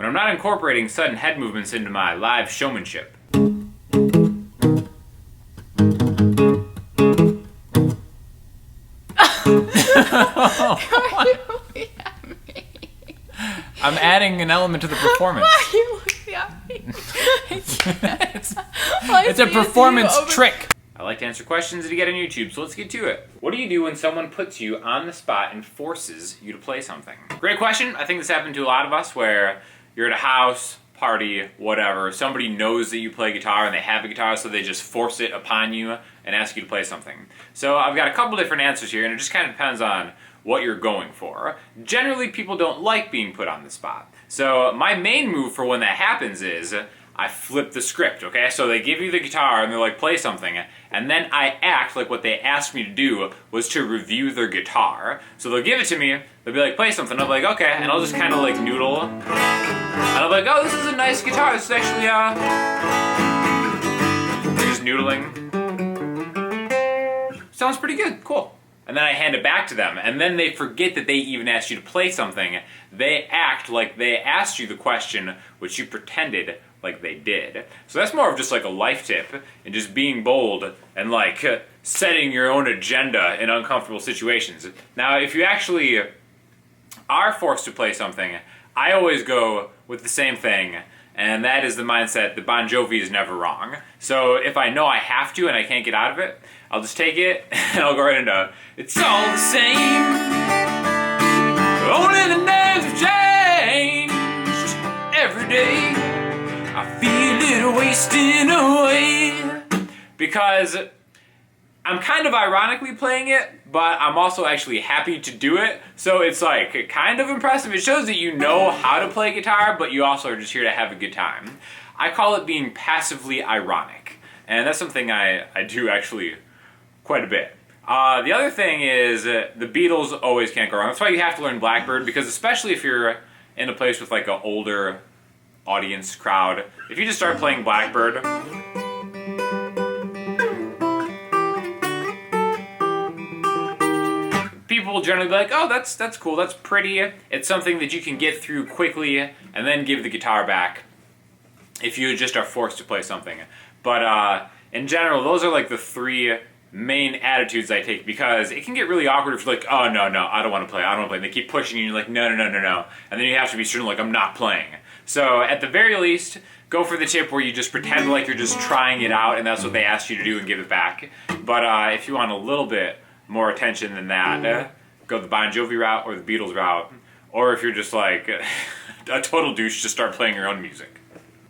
I'm not incorporating sudden head movements into my live showmanship. I'm adding an element to the performance. Why are you looking at me? It's a performance trick. I like to answer questions to get on YouTube, so let's get to it. What do you do when someone puts you on the spot and forces you to play something? Great question. I think this happened to a lot of us where you're at a house, party, whatever. Somebody knows that you play guitar and they have a guitar, so they just force it upon you and ask you to play something. So I've got a couple different answers here, and it just kind of depends on what you're going for. Generally, people don't like being put on the spot. So my main move for when that happens is I flip the script, okay? So they give you the guitar and they're like, play something, and then I act like what they asked me to do was to review their guitar. So they'll give it to me, they'll be like, play something, I'll be like, okay, and I'll just kind of like noodle, and I'll be like, oh, this is a nice guitar, this is actually, just noodling. Sounds pretty good, cool. And then I hand it back to them, and then they forget that they even asked you to play something. They act like they asked you the question, which you pretended like they did. So that's more of just like a life tip, and just being bold and like setting your own agenda in uncomfortable situations. Now, if you actually are forced to play something, I always go with the same thing, and that is the mindset that Bon Jovi is never wrong. So if I know I have to and I can't get out of it, I'll just take it and I'll go right into, it's all the same, only the names have changed every day. I feel it wasting away. Because I'm kind of ironically playing it, but I'm also actually happy to do it. So it's like kind of impressive. It shows that you know how to play guitar, but you also are just here to have a good time. I call it being passively ironic. And that's something I do actually quite a bit. The other thing is the Beatles always can't go wrong. That's why you have to learn Blackbird, because especially if you're in a place with like an older audience crowd, if you just start playing Blackbird, people will generally be like, oh, that's cool, that's pretty. It's something that you can get through quickly and then give the guitar back if you just are forced to play something. But in general, those are like the three main attitudes I take, because it can get really awkward if you're like, oh, no, I don't want to play, and they keep pushing you, and you're like, no, and then you have to be certain, like, I'm not playing. So at the very least, go for the tip where you just pretend like you're just trying it out, and that's what they asked you to do, and give it back. But if you want a little bit more attention than that, go the Bon Jovi route or the Beatles route, or if you're just like a total douche, just start playing your own music.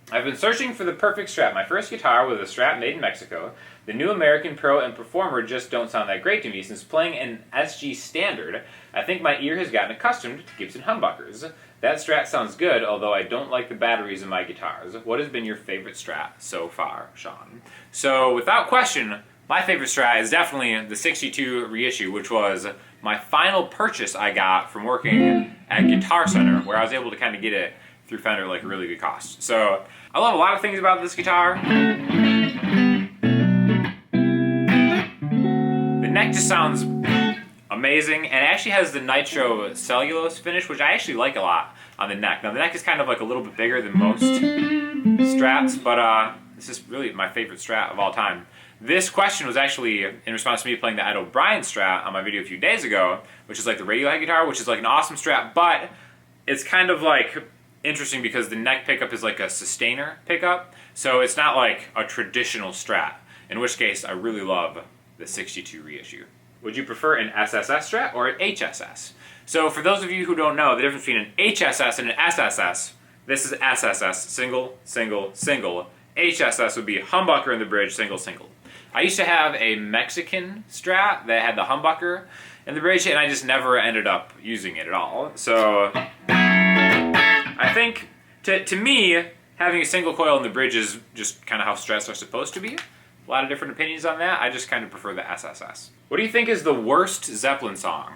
I've been searching for the perfect Strat. My first guitar was a Strat made in Mexico. The new American Pro and Performer just don't sound that great to me. Since playing an SG Standard, I think my ear has gotten accustomed to Gibson humbuckers. That Strat sounds good, although I don't like the batteries in my guitars. What has been your favorite Strat so far, Sean? So, without question, my favorite Strat is definitely the 62 reissue, which was my final purchase I got from working at Guitar Center, where I was able to kind of get it through Fender like a really good cost. So I love a lot of things about this guitar. The neck just sounds amazing, and it actually has the nitro cellulose finish, which I actually like a lot on the neck. Now the neck is kind of like a little bit bigger than most Strats, but this is really my favorite Strat of all time. This question was actually in response to me playing the Ed O'Brien Strat on my video a few days ago, which is like the Radiohead guitar, which is like an awesome Strat, but it's kind of like interesting because the neck pickup is like a sustainer pickup, so it's not like a traditional Strat, in which case I really love the 62 reissue. Would you prefer an SSS Strat or an HSS? So for those of you who don't know the difference between an HSS and an SSS, this is SSS, single, single, single. HSS would be humbucker in the bridge, single, single. I used to have a Mexican Strat that had the humbucker in the bridge, and I just never ended up using it at all. So I think, to me, having a single coil in the bridge is just kind of how Strats are supposed to be. A lot of different opinions on that. I just kind of prefer the SSS. What do you think is the worst Zeppelin song?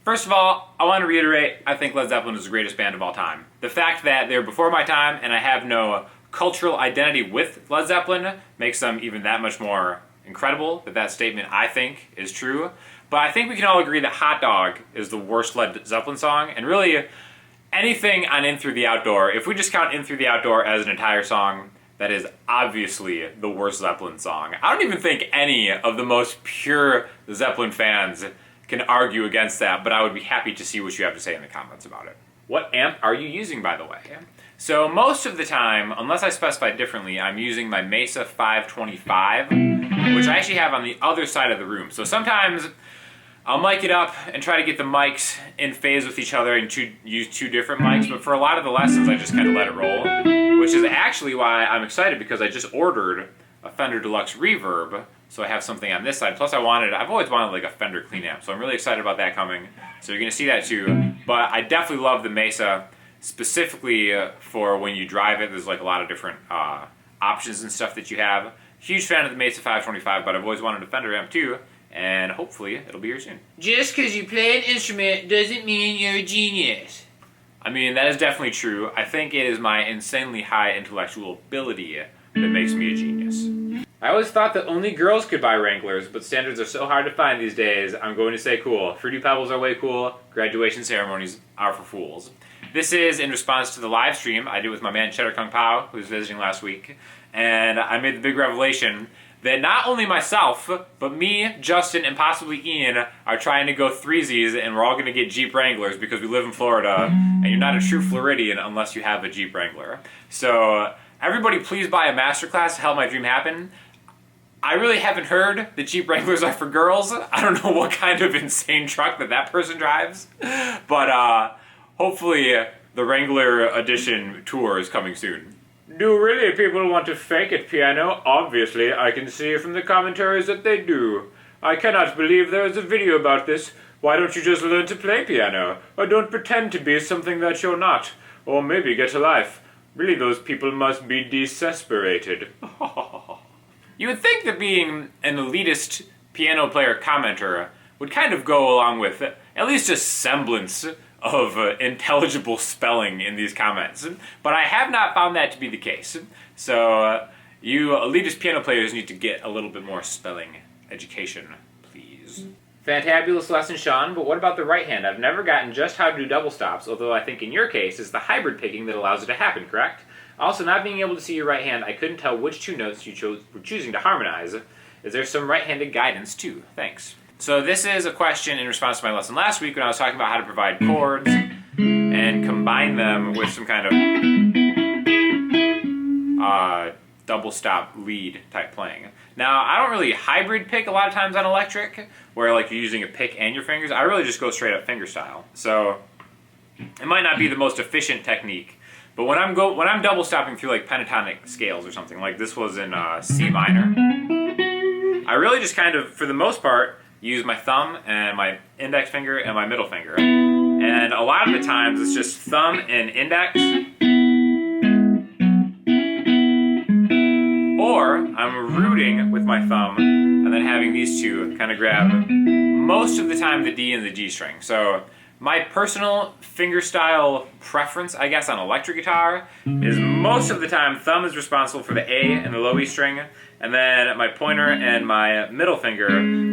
First of all, I want to reiterate, I think Led Zeppelin is the greatest band of all time. The fact that they're before my time and I have no cultural identity with Led Zeppelin makes them even that much more incredible, that statement, I think, is true. But I think we can all agree that Hot Dog is the worst Led Zeppelin song, and really, anything on In Through the Outdoor, if we just count In Through the Outdoor as an entire song, that is obviously the worst Zeppelin song. I don't even think any of the most pure Zeppelin fans can argue against that, but I would be happy to see what you have to say in the comments about it. What amp are you using, by the way? So most of the time, unless I specify differently, I'm using my Mesa 525, which I actually have on the other side of the room. So sometimes I'll mic it up and try to get the mics in phase with each other and use two different mics, but for a lot of the lessons I just kind of let it roll, which is actually why I'm excited, because I just ordered a Fender Deluxe Reverb, so I have something on this side. Plus I've always wanted like a Fender clean amp, so I'm really excited about that coming. So you're going to see that too, but I definitely love the Mesa, specifically for when you drive it. There's like a lot of different options and stuff that you have. Huge fan of the Mesa 525, but I've always wanted a Fender amp too, and hopefully it'll be here soon. Just because you play an instrument doesn't mean you're a genius. I mean, that is definitely true. I think it is my insanely high intellectual ability that makes me a genius. I always thought that only girls could buy Wranglers, but standards are so hard to find these days, I'm going to say cool. Fruity Pebbles are way cool, graduation ceremonies are for fools. This is in response to the live stream I did with my man Cheddar Kung Pao, who was visiting last week, and I made the big revelation that not only myself, but me, Justin, and possibly Ian are trying to go threesies, and we're all going to get Jeep Wranglers because we live in Florida, and you're not a true Floridian unless you have a Jeep Wrangler. So everybody please buy a MasterClass to help my dream happen. I really haven't heard that Jeep Wranglers are for girls. I don't know what kind of insane truck that person drives, but hopefully the Wrangler edition tour is coming soon. Do really people want to fake it, piano? Obviously, I can see from the commentaries that they do. I cannot believe there is a video about this. Why don't you just learn to play piano? Or don't pretend to be something that you're not. Or maybe get a life. Really, those people must be desesperated. You would think that being an elitist piano player commenter would kind of go along with at least a semblance of intelligible spelling in these comments, but I have not found that to be the case. So you elitist piano players need to get a little bit more spelling education, please. Fantabulous lesson, Sean, but what about the right hand? I've never gotten just how to do double stops, although I think in your case it's the hybrid picking that allows it to happen, correct? Also, not being able to see your right hand, I couldn't tell which two notes you were choosing to harmonize. Is there some right-handed guidance too? Thanks. So this is a question in response to my lesson last week when I was talking about how to provide chords and combine them with some kind of double stop lead type playing. Now, I don't really hybrid pick a lot of times on electric, where like you're using a pick and your fingers. I really just go straight up finger style. So it might not be the most efficient technique, but when I'm double stopping through like pentatonic scales or something, like this was in C minor, I really just kind of, for the most part, use my thumb and my index finger and my middle finger. And a lot of the times it's just thumb and index, or I'm rooting with my thumb and then having these two kind of grab most of the time the D and the G string. So my personal finger style preference, I guess, on electric guitar is most of the time thumb is responsible for the A and the low E string, and then my pointer and my middle finger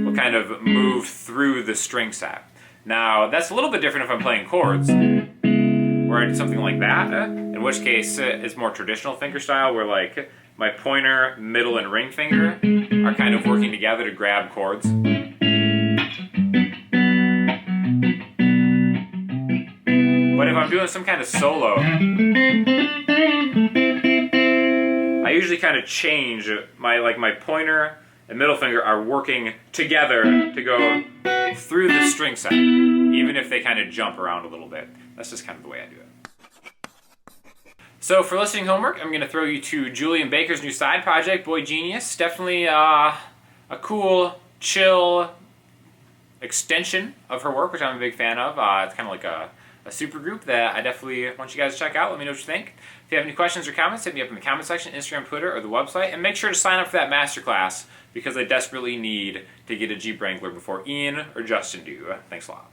will kind of move through the string set. Now, that's a little bit different if I'm playing chords, where I do something like that, in which case it's more traditional finger style, where like my pointer, middle, and ring finger are kind of working together to grab chords. But if I'm doing some kind of solo, I usually kind of change my pointer and middle finger are working together to go through the string set, even if they kind of jump around a little bit. That's just kind of the way I do it. So for listening homework, I'm going to throw you to Julian Baker's new side project, Boy Genius. Definitely a cool, chill extension of her work, which I'm a big fan of. It's kind of like a super group that I definitely want you guys to check out. Let me know what you think. If you have any questions or comments, hit me up in the comment section, Instagram, Twitter, or the website. And make sure to sign up for that masterclass because I desperately need to get a Jeep Wrangler before Ian or Justin do. Thanks a lot.